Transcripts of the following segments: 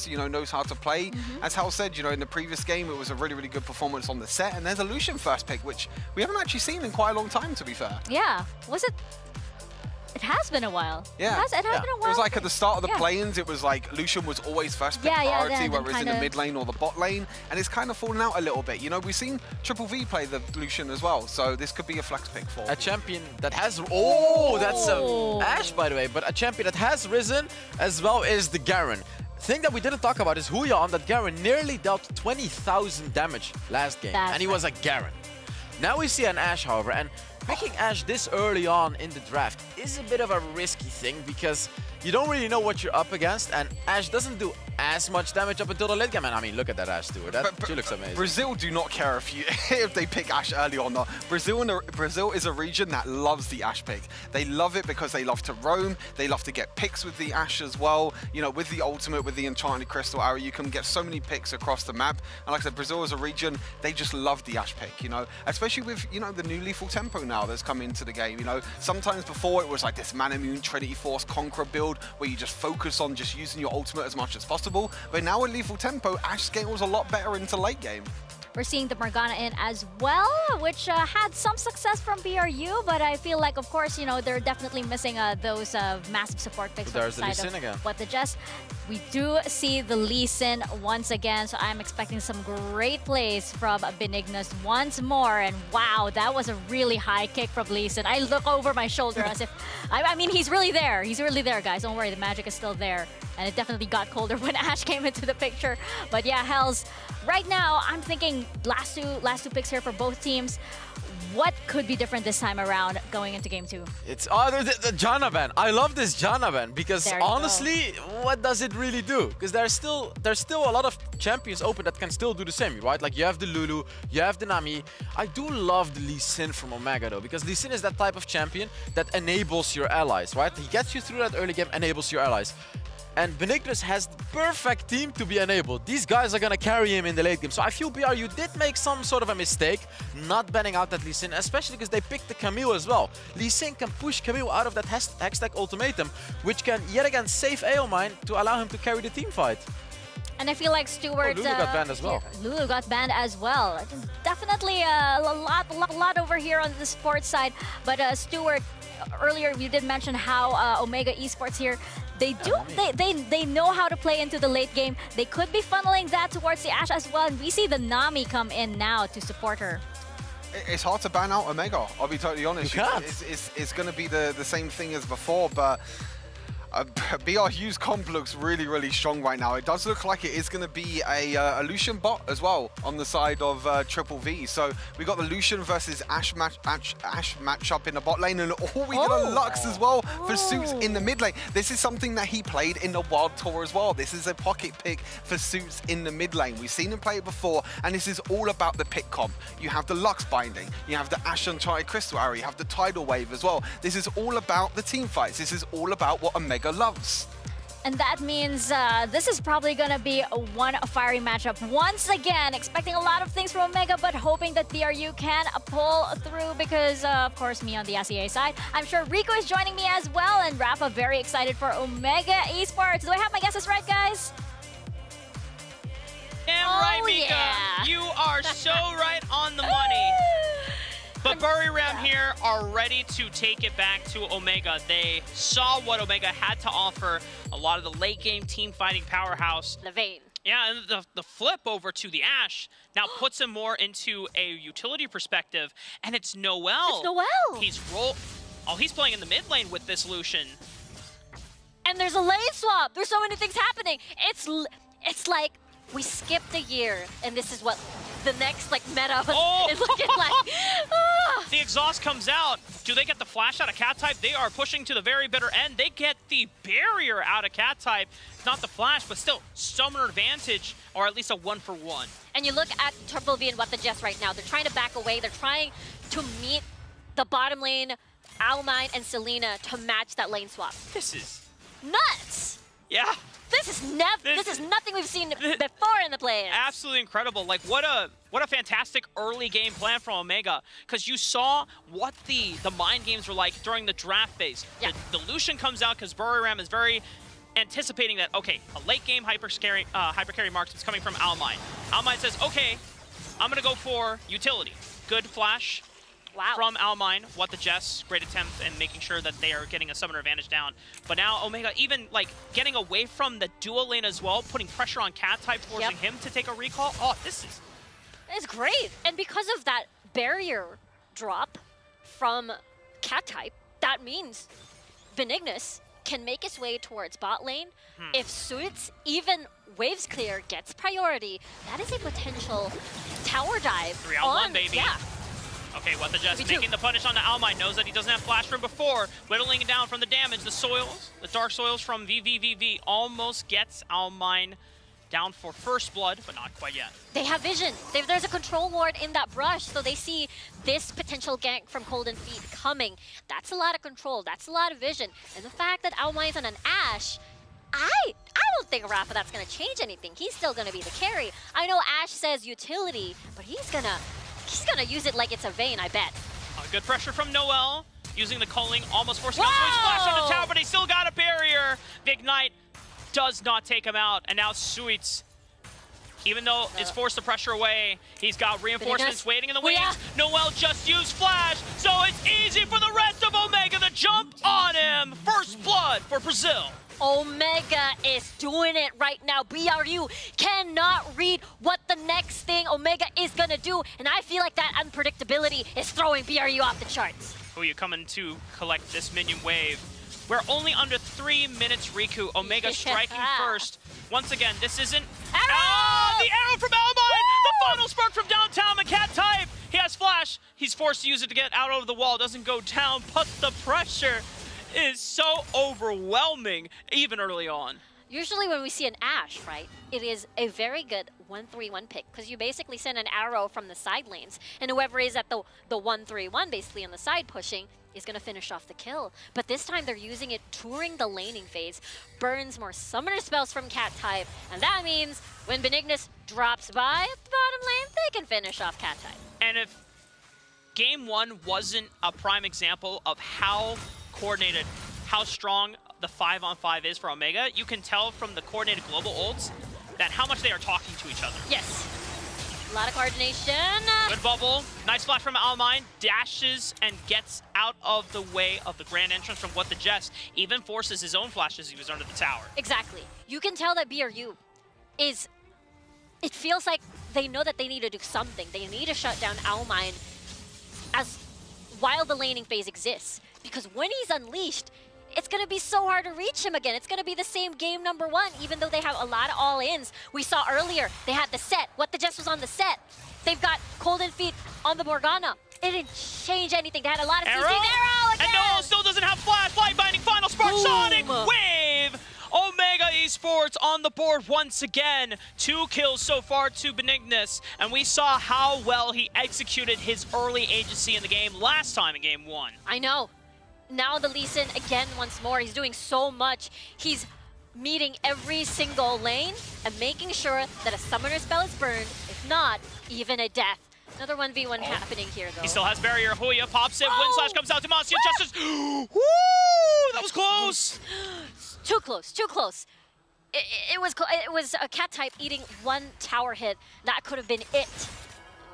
you know, knows how to play. As Hal said, you know, in the previous game, it was a really, really good performance on the set. And there's a Lucian first pick, which we haven't actually seen in quite a long time, to be fair. Yeah. Was it? It has been a while. Yeah. It has been a while. It was like at the start of the planes, it was like Lucian was always first pick priority, whether it's in the mid lane or the bot lane. And it's kind of fallen out a little bit. You know, we've seen Triple V play the Lucian as well. So this could be a flex pick for a champion that has... Oh, that's Ashe, by the way. But a champion that has risen as well is the Garen. Thing that we didn't talk about is Huyan, that Garen nearly dealt 20,000 damage last game. And he was a Garen. Now we see an Ashe, however, and picking Ashe this early on in the draft is a bit of a risky thing because you don't really know what you're up against, and Ashe doesn't do as much damage up until the late game. And I mean, look at that Ashe steward. She looks amazing. Brazil do not care if they pick Ashe early or not. Brazil is a region that loves the Ashe pick. They love it because they love to roam. They love to get picks with the Ashe as well. You know, with the ultimate, with the enchanted crystal arrow, you can get so many picks across the map. And like I said, Brazil as a region, they just love the Ashe pick. You know, especially with the new lethal tempo now that's come into the game. You know, sometimes before it was like this Manamune Trinity Force Conqueror build where you just focus on just using your ultimate as much as possible. But now with lethal tempo, Ashe scales a lot better into late game. We're seeing the Morgana in as well, which had some success from BRU, but I feel like, of course, you know, they're definitely missing those massive support picks from the side of again. What the Jess. We do see the Lee Sin once again, so I'm expecting some great plays from Benignus once more. And wow, that was a really high kick from Lee Sin. I look over my shoulder as if, I mean, he's really there. He's really there, guys. Don't worry, the magic is still there. And it definitely got colder when Ashe came into the picture. But yeah, Hells, right now, I'm thinking last two picks here for both teams. What could be different this time around going into game 2? It's the Janna ban. I love this Janna ban because honestly, what does it really do? Because there's still a lot of champions open that can still do the same, right? Like you have the Lulu, you have the Nami. I do love the Lee Sin from Omegha though, because Lee Sin is that type of champion that enables your allies, right? He gets you through that early game, enables your allies. And Benignus has the perfect team to be enabled. These guys are going to carry him in the late game. So I feel BRU did make some sort of a mistake not banning out that Lee Sin, especially because they picked the Camille as well. Lee Sin can push Camille out of that Hextech ultimatum, which can yet again save Aomine to allow him to carry the team fight. And I feel like Stewart... Lulu got banned as well. Lulu got banned as well. Definitely a lot over here on the sports side. But Stewart, earlier we did mention how Omegha Esports here, they know how to play into the late game. They could be funneling that towards the Ashe as well. And we see the Nami come in now to support her. It's hard to ban out Omegha, I'll be totally honest. It's going to be the same thing as before, but BRU's comp looks really, really strong right now. It does look like it is going to be a Lucian bot as well on the side of Triple V. So we got the Lucian versus Ashe matchup in the bot lane, and we got a Lux as well for Suits in the mid lane. This is something that he played in the Wild Tour as well. This is a pocket pick for Suits in the mid lane. We've seen him play it before, and this is all about the pick comp. You have the Lux binding, you have the Ashe Enchanted Crystal Arrow, you have the Tidal Wave as well. This is all about the team fights. This is all about what Omegha loves. And that means this is probably going to be one fiery matchup. Once again, expecting a lot of things from Omegha, but hoping that BRU can pull through because, of course, me on the SEA side. I'm sure Rico is joining me as well, and Rafa very excited for Omegha Esports. Do I have my guesses right, guys? Damn right, Mika. Yeah. You are so right on the money. But Buriram here are ready to take it back to Omegha. They saw what Omegha had to offer, a lot of the late game team fighting powerhouse. The Vayne. Yeah, and the flip over to the Ashe now puts him more into a utility perspective, and it's Noel. It's Noel. He's playing in the mid lane with this Lucian. And there's a lane swap. There's so many things happening. It's like we skipped a year, and this is what the next meta is looking like. The exhaust comes out. Do they get the flash out of cat type? They are pushing to the very bitter end. They get the barrier out of cat type. Not the flash, but still summoner advantage, or at least a 1-for-1. And you look at Triple V and What the Jess right now. They're trying to back away. They're trying to meet the bottom lane, Aomine and Selena, to match that lane swap. This is nuts. Yeah. This is nothing we've seen before in the play. Absolutely incredible. Like what a fantastic early game plan from Omegha, because you saw what the mind games were like during the draft phase. Yeah. The Lucian comes out because Buriram is very anticipating that, okay, a late game hyper carry marksman's coming from Almine. Almine says, okay, I'm gonna go for utility. Good flash from Almine. What the Jess, great attempt and making sure that they are getting a summoner advantage down. But now Omegha even like getting away from the dual lane as well, putting pressure on Cat type, forcing him to take a recall. Oh, this is... It's great. And because of that barrier drop from Cat type, that means Benignus can make his way towards bot lane. If Suits, even Waves Clear, gets priority, that is a potential tower dive. 3-on-1, baby. Yeah. Okay, what the Jess making the punish on the Almine, knows that he doesn't have flash from before, whittling it down from the damage. The soils, the dark soils from VVVV almost gets Almine down for first blood, but not quite yet. They have vision. There's a control ward in that brush, so they see this potential gank from Golden Feet coming. That's a lot of control. That's a lot of vision. And the fact that Almine's on an Ashe, I don't think Rafa that's going to change anything. He's still going to be the carry. I know Ashe says utility, but he's gonna use it like it's a Vayne, I bet. Good pressure from Noel, using the culling, almost forcing out his flash on the tower, but he still got a barrier. The Ignite does not take him out, and now Suits, even though it's forced the pressure away, he's got reinforcements waiting in the wings. Noel just used flash, so it's easy for the rest of Omegha to jump on him. First blood for Brazil. Omegha is doing it right now. BRU cannot read what the next thing Omegha is gonna do, and I feel like that unpredictability is throwing BRU off the charts. Who are you coming to collect this minion wave? We're only under 3 minutes, Riku. Omegha striking first. Once again, this isn't... Arrow! The arrow from Almine! The final spark from downtown, the Cat type! He has flash. He's forced to use it to get out of the wall. Doesn't go down, but the pressure is so overwhelming, even early on. Usually when we see an Ashe, right, it is a very good 1-3-1 pick, because you basically send an arrow from the side lanes, and whoever is at the 1-3-1 basically on the side pushing is going to finish off the kill. But this time they're using it during the laning phase, burns more summoner spells from Cat type, and that means when Benignus drops by at the bottom lane, they can finish off Cat type. And if Game 1 wasn't a prime example of how coordinated, how strong the 5-on-5 is for Omegha, you can tell from the coordinated global ults that how much they are talking to each other. Yes. A lot of coordination. Good bubble. Nice flash from Almine. Dashes and gets out of the way of the grand entrance from What the Jest. Even forces his own flash as he was under the tower. Exactly. You can tell that BRU is... It feels like they know that they need to do something. They need to shut down Almine while the laning phase exists. Because when he's unleashed, it's going to be so hard to reach him again. It's going to be the same game number 1, even though they have a lot of all-ins. We saw earlier, they had the set. What the Jess was on the set. They've got Golden Feet on the Morgana. It didn't change anything. They had a lot of CC. Arrow again! And Noel still doesn't have flash. Light binding, final spark, Boom. Sonic Wave! Omegha Esports on the board once again. 2 kills so far to Benignus. And we saw how well he executed his early agency in the game last time in Game 1. I know. Now the Lee Sin again once more. He's doing so much. He's meeting every single lane and making sure that a summoner spell is burned, if not, even a death. Another 1v1 happening here, though. He still has barrier. Huya pops it. Wind Slash comes out to Masia. Justice. Woo! That was close. Too close. Too close. It was a Cat type eating 1 tower hit. That could have been it.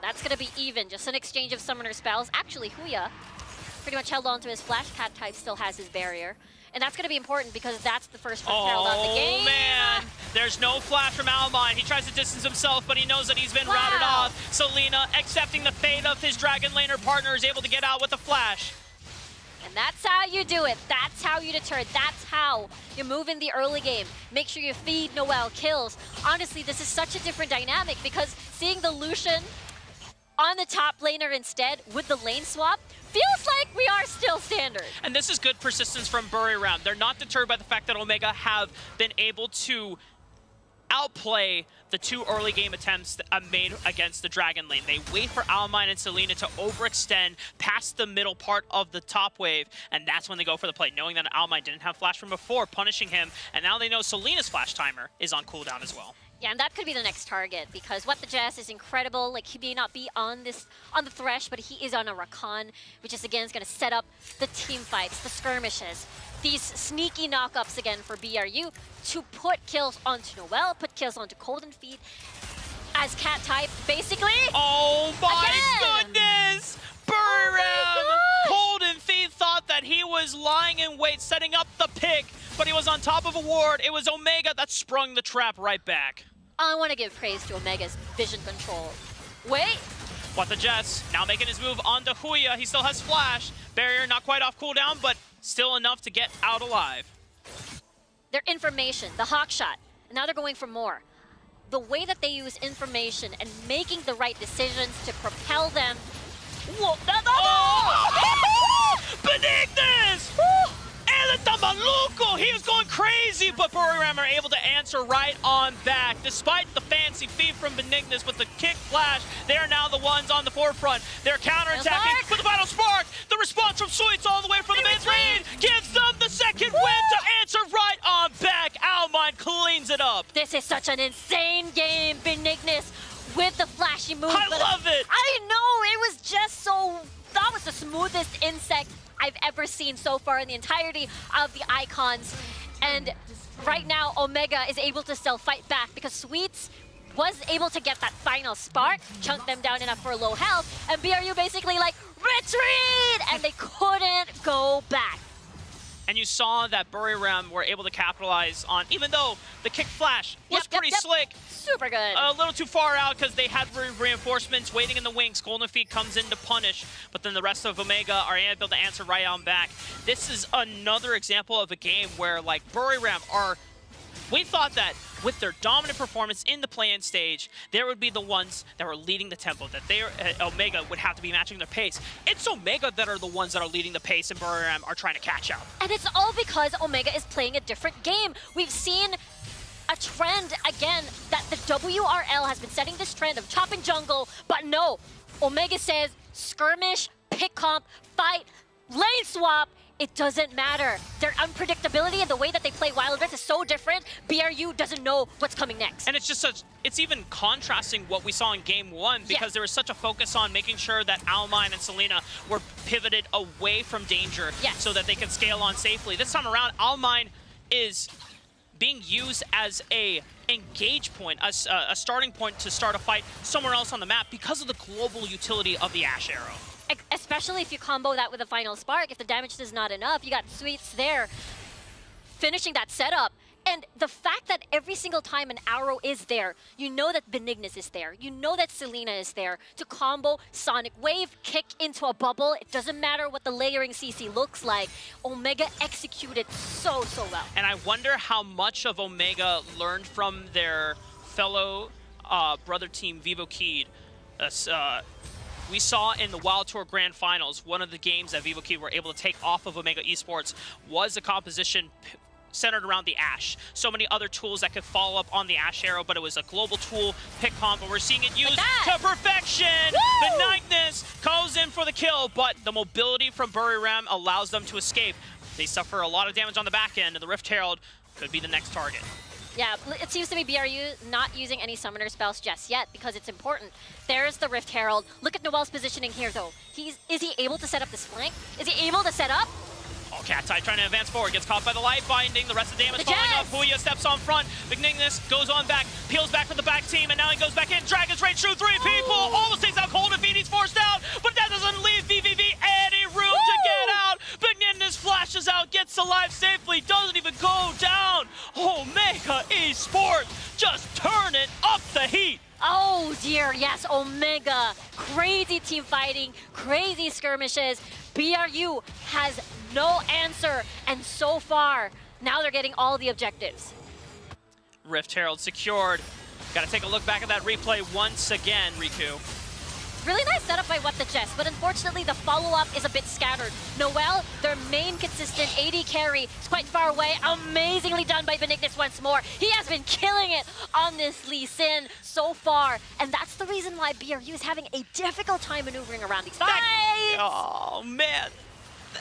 That's going to be even. Just an exchange of summoner spells. Actually, Huya pretty much held on to his flash. Cat type still has his barrier. And that's going to be important because that's the first one carried out the game. Oh, man. There's no flash from Almine. He tries to distance himself, but he knows that he's been routed off. Selena, accepting the fate of his Dragon Laner partner, is able to get out with a flash. And that's how you do it. That's how you deter. That's how you move in the early game. Make sure you feed Noel kills. Honestly, this is such a different dynamic because seeing the Lucian on the top laner instead with the lane swap feels like we are still standard. And this is good persistence from Buriram. They're not deterred by the fact that Omegha have been able to outplay the 2 early game attempts that made against the Dragon lane. They wait for Almine and Selena to overextend past the middle part of the top wave, and that's when they go for the play, knowing that Almine didn't have flash from before, punishing him, and now they know Selena's flash timer is on cooldown as well. Yeah, and that could be the next target because What the Jess is incredible. Like, he may not be on the Thresh, but he is on a Rakan, which is again is going to set up the team fights, the skirmishes. these sneaky knockups again for BRU to put kills onto Noel, put kills onto Golden Feet as cat type, basically. Oh my Again! goodness! Buriram! Golden Feet thought that he was lying in wait, setting up the pick, but he was on top of a ward. It was Omegha that sprung the trap right back. I want to give praise to Omegha's vision control. Wait, What the Jets now making his move on to Huya. He still has flash. Barrier not quite off cooldown, but still enough to get out alive. their information, the hawk shot. Now they're going for more. The way that they use information and making the right decisions to propel them. Whoa, Oh! Benignus! El Tamaluco! He is going crazy, but Buriram are able to answer right on back. Despite the fancy feed from Benignus with the kick flash, they are now the ones on the forefront. They're counterattacking with the final spark. The response from Sweets all the way from the mid-lane gives them the second win to answer right on back. Almine cleans it up. This is such an insane game, Benignus, with the flashy moves. I love it. I know, it was just so... That was the smoothest insect I've ever seen so far in the entirety of the icons. And right now, Omegha is able to still fight back because Sweets was able to get that final spark, chunk them down enough for low health, and BRU basically like, retreat! And they couldn't go back. And you saw that Buriram were able to capitalize on, even though the kick flash was pretty slick, Super good. a little too far out because they had reinforcements waiting in the wings. Golden Feet comes in to punish, but then the rest of Omegha are able to answer right on back. This is another example of a game where, like, Buriram are... We thought that with their dominant performance in the play-in stage, they would be the ones that were leading the tempo, that they, Omegha would have to be matching their pace. It's Omegha that are the ones that are leading the pace, and Buriram are trying to catch up. And it's all because Omegha is playing a different game. We've seen a trend, again, that the WRL has been setting this trend of chopping jungle, but no. Omegha says skirmish, pick comp, fight, lane swap, it doesn't matter. Their unpredictability and the way that they play Wild Rift is so different, BRU doesn't know what's coming next. And it's just such, it's even contrasting what we saw in game one because there was such a focus on making sure that Almine and Selena were pivoted away from danger so that they could scale on safely. This time around, Almine is being used as a engage point, a starting point to start a fight somewhere else on the map because of the global utility of the Ash Arrow. Especially if you combo that with a final spark, if the damage is not enough, you got Sweets there finishing that setup. And the fact that every single time an arrow is there, you know that Benignus is there, you know that Selena is there to combo Sonic Wave, kick into a bubble. It doesn't matter what the layering CC looks like. Omegha executed so well. And I wonder how much of Omegha learned from their fellow brother team, Vivo Keyed. We saw in the Wild Tour Grand Finals, one of the games that Vivo Key were able to take off of Omegha Esports was a composition centered around the Ash. So many other tools that could follow up on the Ash Arrow, but it was a global tool, pick comp, and we're seeing it used to perfection! Benignus goes in for the kill, but the mobility from Buriram allows them to escape. They suffer a lot of damage on the back end, and the Rift Herald could be the next target. Yeah, it seems to be BRU not using any summoner spells just yet because it's important. There's the Rift Herald. Look at Noel's positioning here, though. Is he able to set up this flank? Is he able to set up? Oh, Cateye trying to advance forward, gets caught by the light binding, the rest of the damage falling off. Huya steps on front, Benignus goes on back, peels back for the back team, and now he goes back in, Dragons Rage through three people, almost takes out Golden Feet, he's forced out, but that doesn't leave VVV any room to get out. Benignus flashes out, gets alive safely, doesn't even go down. Omegha Esports just turning up the heat. Oh dear, yes, Omegha. Crazy team fighting, crazy skirmishes. BRU has no answer, and so far, now they're getting all the objectives. Rift Herald secured. Gotta take a look back at that replay once again, Riku. Really nice setup by What the Jess, but unfortunately the follow-up is a bit scattered. Noel, their main consistent AD carry, is quite far away. Amazingly done by Benignus once more. He has been killing it on this Lee Sin so far, and that's the reason why BRU is having a difficult time maneuvering around these fights. Oh, man.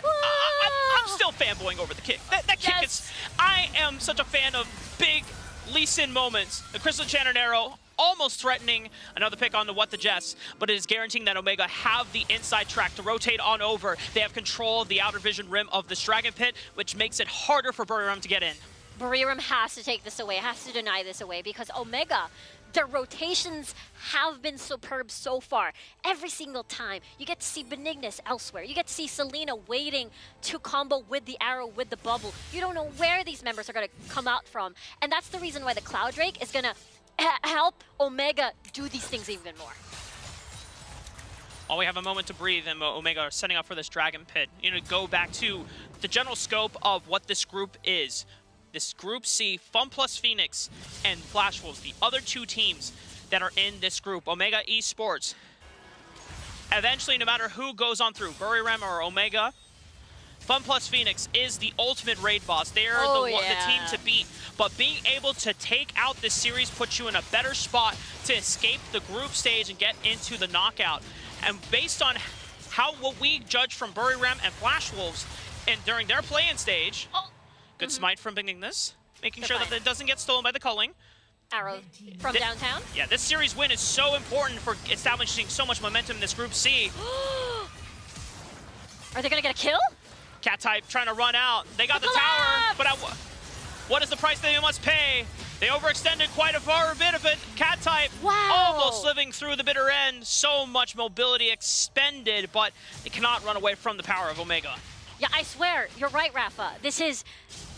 I'm still fanboying over the kick. That kick is... I am such a fan of big Lee Sin moments. The Crystal Enchanted Arrow almost threatening another pick on the What the Jess, but it is guaranteeing that Omegha have the inside track to rotate on over. They have control of the outer vision rim of this Dragon Pit, which makes it harder for Buriram to get in. Buriram has to take this away, has to deny this away, because Omegha, their rotations have been superb so far. Every single time, you get to see Benignus elsewhere. You get to see Selena waiting to combo with the arrow, with the bubble. You don't know where these members are going to come out from. And that's the reason why the Cloud Drake is going to help Omegha do these things even more. While we have a moment to breathe, and Omegha are setting up for this Dragon Pit. You know, go back to the general scope of what this group is. This Group C, FunPlus Phoenix and Flash Wolves, the other two teams that are in this group. Omegha Esports. Eventually, no matter who goes on through, Buriram or Omegha, FunPlus Phoenix is the ultimate raid boss. They are the team to beat. But being able to take out this series puts you in a better spot to escape the group stage and get into the knockout. And based on what we judge from Buriram and Flash Wolves and during their play-in stage, good smite from Benignus, making sure that it doesn't get stolen by the culling. Arrow from downtown. Yeah, this series win is so important for establishing so much momentum in this Group C. Are they going to get a kill? Cat type trying to run out. They got the tower, but what is the price they must pay? They overextended quite a far bit of it. Cat type almost living through the bitter end. So much mobility expended, but they cannot run away from the power of Omegha. Yeah, I swear, you're right, Rafa. This is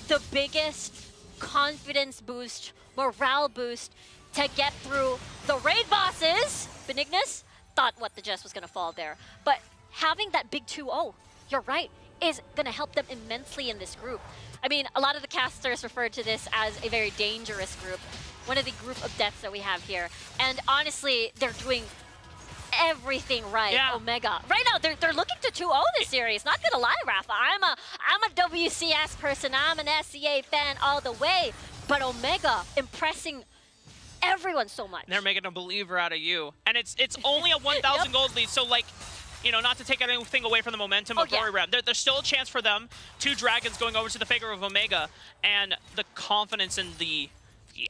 the biggest confidence boost, morale boost to get through the raid bosses. Benignus thought What the Jess was going to fall there. But having that big 2-0, you're right, is going to help them immensely in this group. I mean, a lot of the casters refer to this as a very dangerous group, one of the group of deaths that we have here. And honestly, they're doing everything right, Omegha. Right now, they're looking to 2-0 this series. Not gonna lie, Rafa. I'm a WCS person. I'm an SCA fan all the way. But Omegha impressing everyone so much. They're making a believer out of you. And it's only a 1,000 gold lead, so like, you know, not to take anything away from the momentum of Buriram. There's still a chance for them. 2 dragons going over to the favor of Omegha, and the confidence and the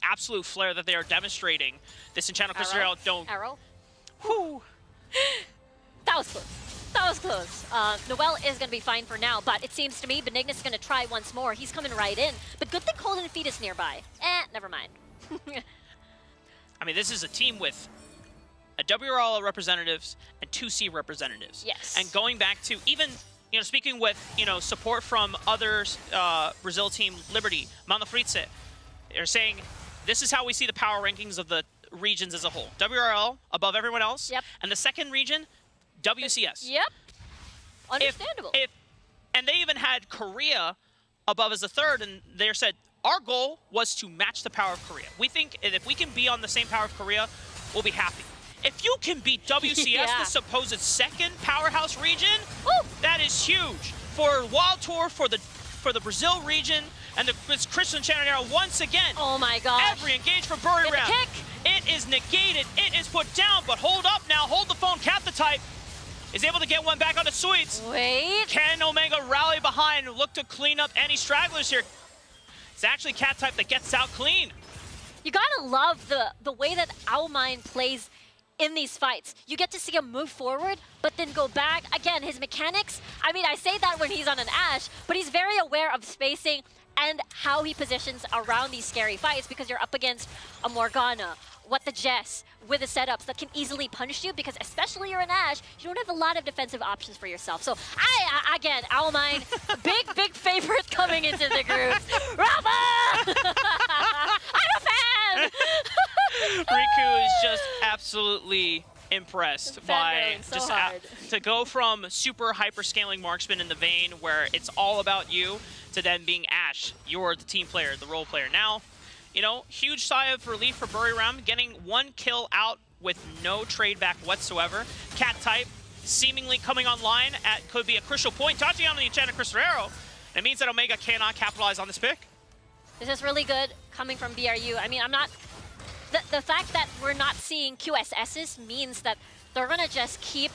absolute flair that they are demonstrating. This Enchanted Crystal don't... Arrow? Whew. That was close. That was close. Noel is going to be fine for now, but it seems to me Benignus is going to try once more. He's coming right in. But good thing Colin Feet is nearby. Never mind. I mean, this is a team with a WRL representatives and 2C representatives. Yes. And going back to even, you know, speaking with, you know, support from others, Brazil team Liberty, Manfritze, they're saying this is how we see the power rankings of the regions as a whole. WRL above everyone else. Yep. And the second region, WCS. Yep. Understandable. And they even had Korea above as a third, and they said, our goal was to match the power of Korea. We think if we can be on the same power of Korea, we'll be happy. If you can beat WCS, the supposed second powerhouse region, that is huge. For Wild Tour, for the Brazil region, and the Christian Channel once again. Oh my gosh. Every engage for Buriram. It is negated. It is put down, but hold up now. Hold the phone. Cap the type. Is able to get one back on the sweets. Wait. Can Omegha rally behind? Look to clean up any stragglers here. It's actually Cat type that gets out clean. You gotta love the way that Owlmine plays in these fights. You get to see him move forward, but then go back. Again, his mechanics, I mean, I say that when he's on an Ashe, but he's very aware of spacing and how he positions around these scary fights, because you're up against a Morgana, What the Jess, with the setups that can easily punish you, because especially you're an Ashe, you don't have a lot of defensive options for yourself. So again, Owlmine, big favorite coming into the group. Rafa! I'm a fan! Riku is just absolutely impressed by so to go from super hyper scaling marksman in the vein where it's all about you to then being Ashe. You're the team player, the role player. Now, you know, huge sigh of relief for Buriram, getting 1 kill out with no trade back whatsoever. Cat type seemingly coming online at could be a crucial point. Touching on the Enchanted Crystal Arrow. It means that Omegha cannot capitalize on this pick. This is really good coming from BRU. I mean, I'm not... The fact that we're not seeing QSSs means that they're going to just keep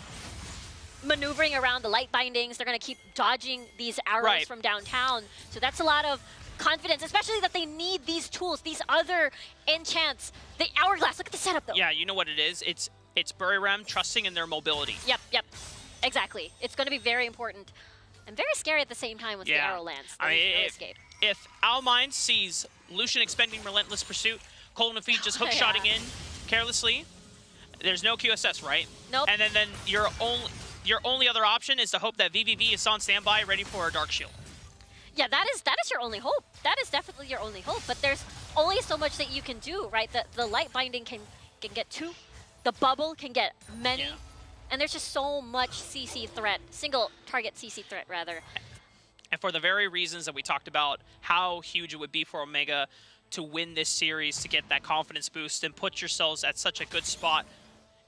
maneuvering around the light bindings. They're going to keep dodging these arrows from downtown. So that's a lot of confidence, especially that they need these tools, these other enchants. The Hourglass, look at the setup though. Yeah, you know what it is? It's Buriram trusting in their mobility. Yep, exactly. It's going to be very important and very scary at the same time once the arrow lands. I mean, no escape. If Almine sees Lucian expending Relentless Pursuit, Colin and Feet just hook-shotting in carelessly, there's no QSS, right? Nope. And then your only other option is to hope that VVV is on standby, ready for a Dark Shield. Yeah, that is your only hope. That is definitely your only hope. But there's only so much that you can do, right? The light binding can get 2. The bubble can get many. Yeah. And there's just so much CC threat, single target CC threat rather. And for the very reasons that we talked about, how huge it would be for Omegha to win this series, to get that confidence boost and put yourselves at such a good spot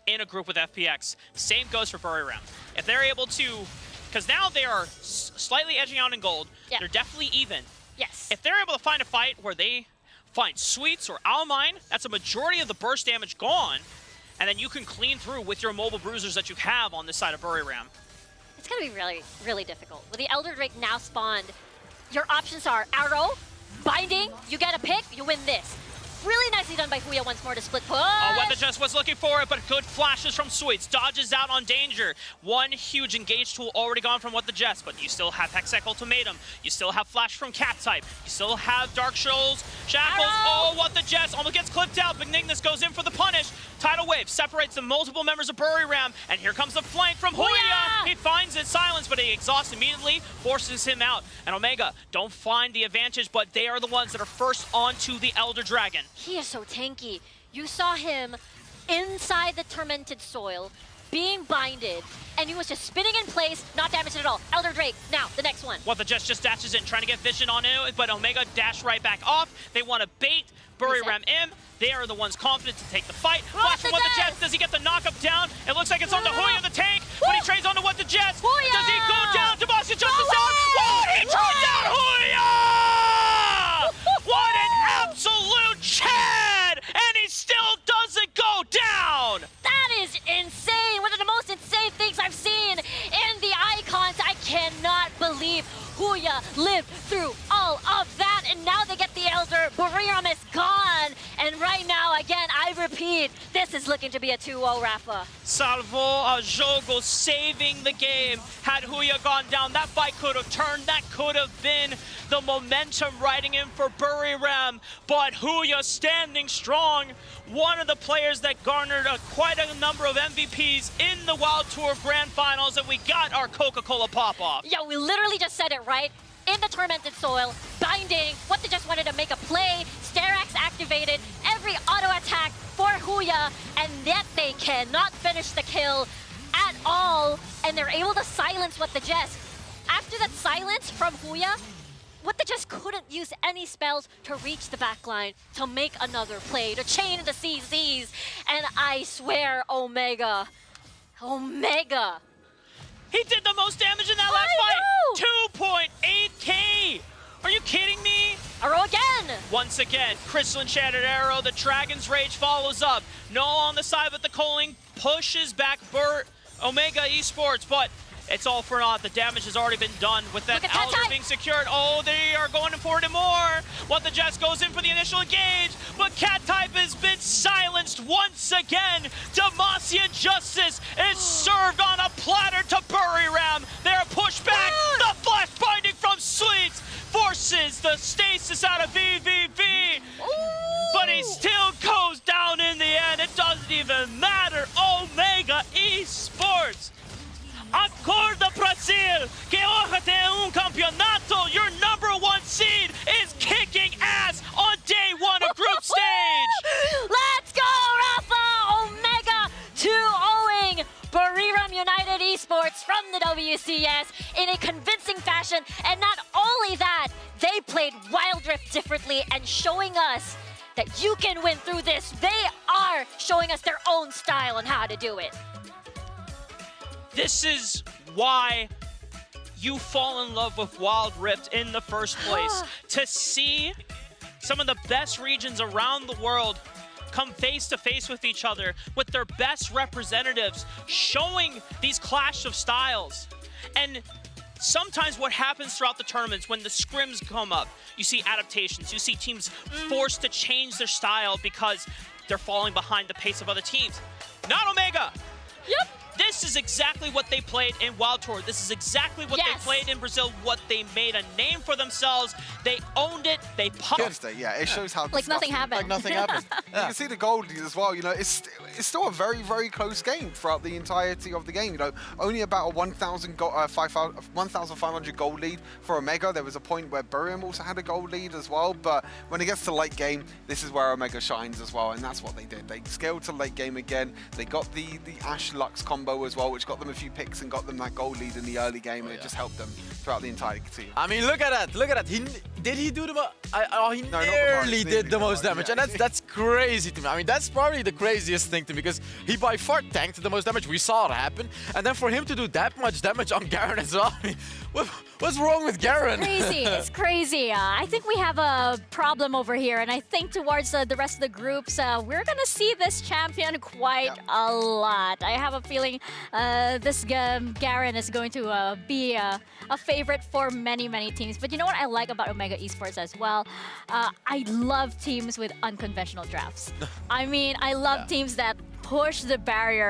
in a group with FPX. Same goes for Buriram. If they're able to, because now they are slightly edging out in gold, they're definitely even. Yes. If they're able to find a fight where they find Sweets or Almine, that's a majority of the burst damage gone, and then you can clean through with your mobile bruisers that you have on this side of Buriram. It's going to be really, really difficult. With the Elder Drake now spawned, your options are Arrow, Binding, you get a pick, you win this. Really nicely done by Huya once more to split push. What the Jess was looking for it, but good flashes from Sweets. Dodges out on Danger. One huge engage tool already gone from What the Jess, but you still have Hextech Ultimatum. You still have Flash from Cat type. You still have Dark Shoals, Shackles. Arrow! Oh, What the Jess almost gets clipped out. Benignus goes in for the punish. Tidal Wave separates the multiple members of Buriram, and here comes the flank from Huya. He finds it silenced, but he exhausts immediately, forces him out. And Omegha don't find the advantage, but they are the ones that are first onto the Elder Dragon. He is so tanky. You saw him inside the Tormented Soil, being binded, and he was just spinning in place, not damaged at all. Elder Drake, now, the next one. What the Jess just dashes in, trying to get vision on it, but Omegha dash right back off. They want to bait Buriram M. They are the ones confident to take the fight. Flash from What the Jess. Does he get the knock-up down? It looks like it's on the Huya, the tank, but he trades on to What the Jess. Huya! Does he go down? Demacia Justice out. Whoa, he trades out Huya! What an absolute Chad! And he still doesn't go down! That is insane. One of the most insane things I've seen in the icons. I cannot believe Huya lived through all of that, and now they get the Elder. Buriram is gone, and right now, again, I repeat, this is looking to be a 2-0 Rafa. Salvo a Jogo saving the game. Had Huya gone down, that fight could have turned. That could have been the momentum riding in for Buriram. But Huya standing strong. One of the players that garnered quite a number of MVPs in the Wild Tour Grand Finals, and we got our Coca-Cola pop-off. Yeah, we literally just said it right. In the Tormented Soil, Binding, What they just wanted to make a play, Sterax activated, every auto attack for Huya, and yet they cannot finish the kill at all, and they're able to silence What the Jess. After that silence from Huya, What the Jess couldn't use any spells to reach the backline, to make another play, to chain the CZs, and I swear, Omegha, He did the most damage in that last fight. 2.8k. Are you kidding me? Arrow again. Once again, Crystalline Shattered Arrow. The Dragon's Rage follows up. No on the side, but the Coling pushes back Omegha Esports, but it's all for naught. The damage has already been done with that Elder being secured. Oh, they are going for it more. What the Jess goes in for the initial engage, but Cat type has been silenced once again. Demacia Justice is served on a platter to Buriram. They're pushed back. The flash binding from Sweets forces the stasis out of VVV. But he still goes down in the end. It doesn't even matter. Omegha Esports. Acorda Brasil, que hoje tem campeonato. Your #1 seed is kicking ass on day 1 of group stage. Let's go, Rafa! Omegha 2-0ing Buriram United Esports from the WCS in a convincing fashion. And not only that, they played Wild Rift differently and showing us that you can win through this. They are showing us their own style on how to do it. This is why you fall in love with Wild Rift in the first place. To see some of the best regions around the world come face to face with each other with their best representatives, showing these clash of styles. And sometimes what happens throughout the tournaments when the scrims come up, you see adaptations, you see teams forced to change their style because they're falling behind the pace of other teams. Not Omegha. Yep. This is exactly what they played in Wild Tour. This is exactly what they played in Brazil, what they made a name for themselves. They owned it, they pumped. Yeah, it shows how Like nothing happened. Like nothing happened. You can see the goal lead as well. You know, it's still a very, very close game throughout the entirety of the game. You know, only about a 1,500 goal lead for Omegha. There was a point where Buriram also had a goal lead as well. But when it gets to late game, this is where Omegha shines as well, and that's what they did. They scaled to late game again. They got the Ashe Lux combo as well, which got them a few picks and got them that goal lead in the early game, and it just helped them throughout the entire team. I mean, look at that. Look at that. Did he do the he No, nearly did the most damage, and that's crazy to me. I mean, that's probably the craziest thing to me, because he by far tanked the most damage. We saw it happen, and then for him to do that much damage on Garen as well. I mean, what's wrong with Garen? Crazy. It's crazy. I think we have a problem over here, and I think towards the rest of the groups, we're gonna see this champion quite a lot. I have a feeling this Garen is going to be a favorite for many, many teams. But you know what I like about Omegha Esports as well? I love teams with unconventional drafts. I mean, I love teams that push the barrier